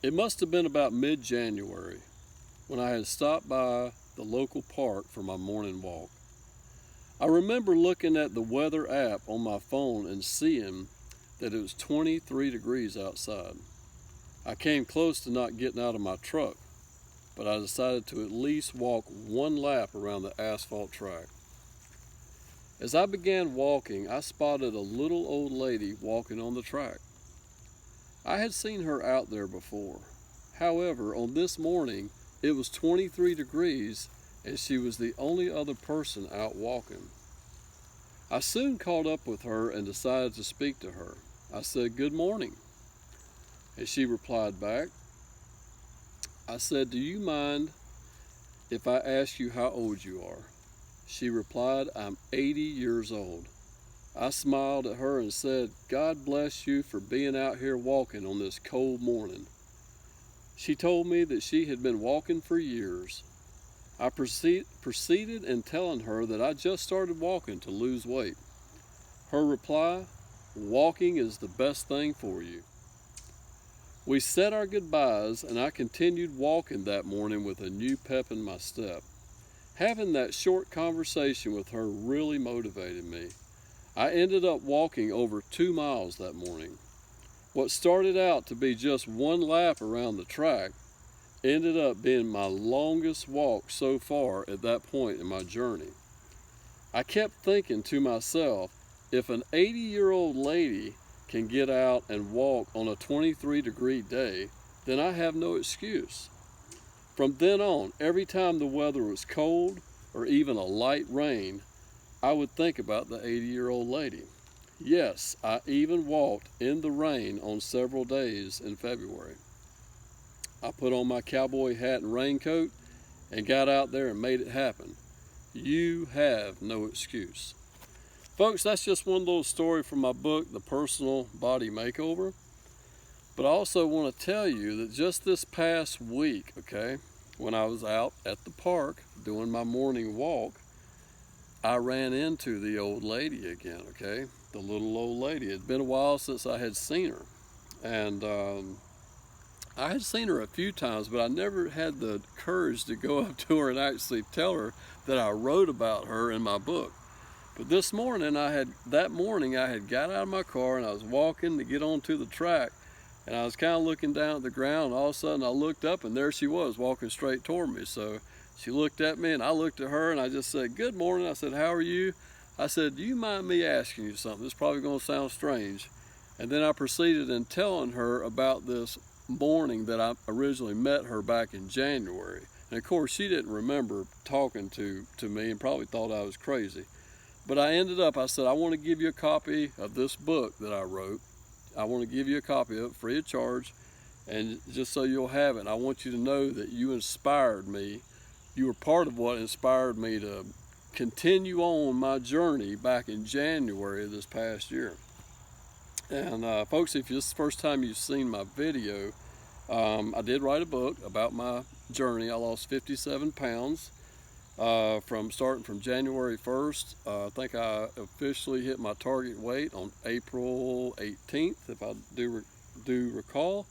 It must have been about mid-January when I had stopped by the local park for my morning walk. I remember looking at the weather app on my phone and seeing that it was 23 degrees outside. I came close to not getting out of my truck, but I decided to at least walk one lap around the asphalt track. As I began walking, I spotted a little old lady walking on the track. I had seen her out there before. However, on this morning, it was 23 degrees and she was the only other person out walking. I soon caught up with her and decided to speak to her. I said, "Good morning." And she replied back. I said, "Do you mind if I ask you how old you are?" She replied, "I'm 80 years old." I smiled at her and said, "God bless you for being out here walking on this cold morning." She told me that she had been walking for years. I proceeded in telling her that I just started walking to lose weight. Her reply, "Walking is the best thing for you." We said our goodbyes and I continued walking that morning with a new pep in my step. Having that short conversation with her really motivated me. I ended up walking over 2 miles that morning. What started out to be just one lap around the track ended up being my longest walk so far at that point in my journey. I kept thinking to myself, if an 80-year-old lady can get out and walk on a 23-degree day, then I have no excuse. From then on, every time the weather was cold or even a light rain, I would think about the 80-year-old lady. Yes, I even walked in the rain on several days in February. I put on my cowboy hat and raincoat and got out there and made it happen. You have no excuse. Folks, that's just one little story from my book, The Personal Body Makeover. But I also want to tell you that just this past week, when I was out at the park doing my morning walk, I ran into the old lady again, the little old lady. It had been a while since I had seen her. And I had seen her a few times, but I never had the courage to go up to her and actually tell her that I wrote about her in my book. But this morning, I had got out of my car and I was walking to get onto the track, and I was kind of looking down at the ground, and all of a sudden I looked up and there she was walking straight toward me. So she looked at me and I looked at her and I just said, "Good morning." I said, "How are you?" I said, "Do you mind me asking you something? This is probably going to sound strange." And then I proceeded in telling her about this morning that I originally met her back in January. And of course, she didn't remember talking to me and probably thought I was crazy. But I said, "I want to give you a copy of this book that I wrote. I want to give you a copy of it free of charge, and just so you'll have it. And I want you to know that you inspired me. You were part of what inspired me to continue on my journey back in January of this past year." And folks, if this is the first time you've seen my video, I did write a book about my journey. I lost 57 pounds starting from January 1st. I think I officially hit my target weight on April 18th, if I do recall,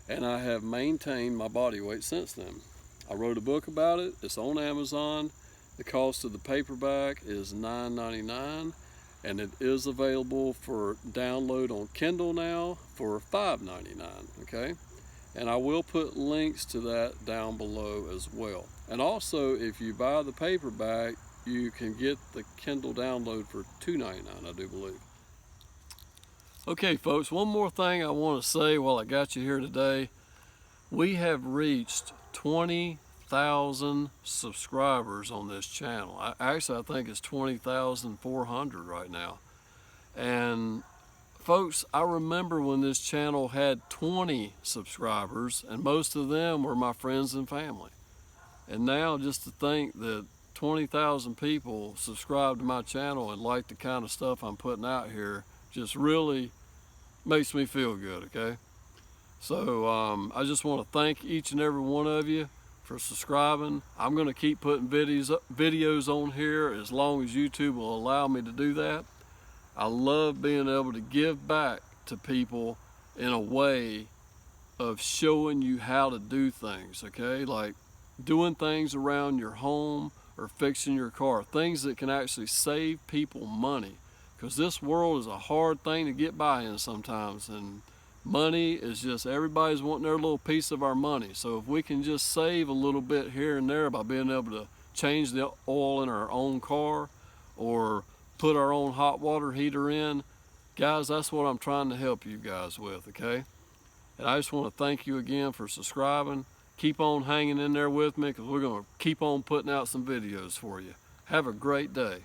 and I have maintained my body weight since then. I wrote a book about it. It's on Amazon. The cost of the paperback is $9.99, and it is available for download on Kindle now for $5.99, And I will put links to that down below as well. And also, if you buy the paperback, you can get the Kindle download for $2.99, I do believe. Okay, folks, one more thing I want to say while I got you here today. We have reached 20,000 subscribers on this channel. I think it's 20,400 right now. And folks, I remember when this channel had 20 subscribers, and most of them were my friends and family. And now, just to think that 20,000 people subscribe to my channel and like the kind of stuff I'm putting out here just really makes me feel good, So I just want to thank each and every one of you for subscribing. I'm going to keep putting videos on here as long as YouTube will allow me to do that. I love being able to give back to people in a way of showing you how to do things, okay? Like doing things around your home or fixing your car, things that can actually save people money, because this world is a hard thing to get by in sometimes, and money is just, everybody's wanting their little piece of our money. So if we can just save a little bit here and there by being able to change the oil in our own car or put our own hot water heater in, guys, that's what I'm trying to help you guys with, okay? And I just want to thank you again for subscribing. Keep on hanging in there with me, because we're going to keep on putting out some videos for you. Have a great day.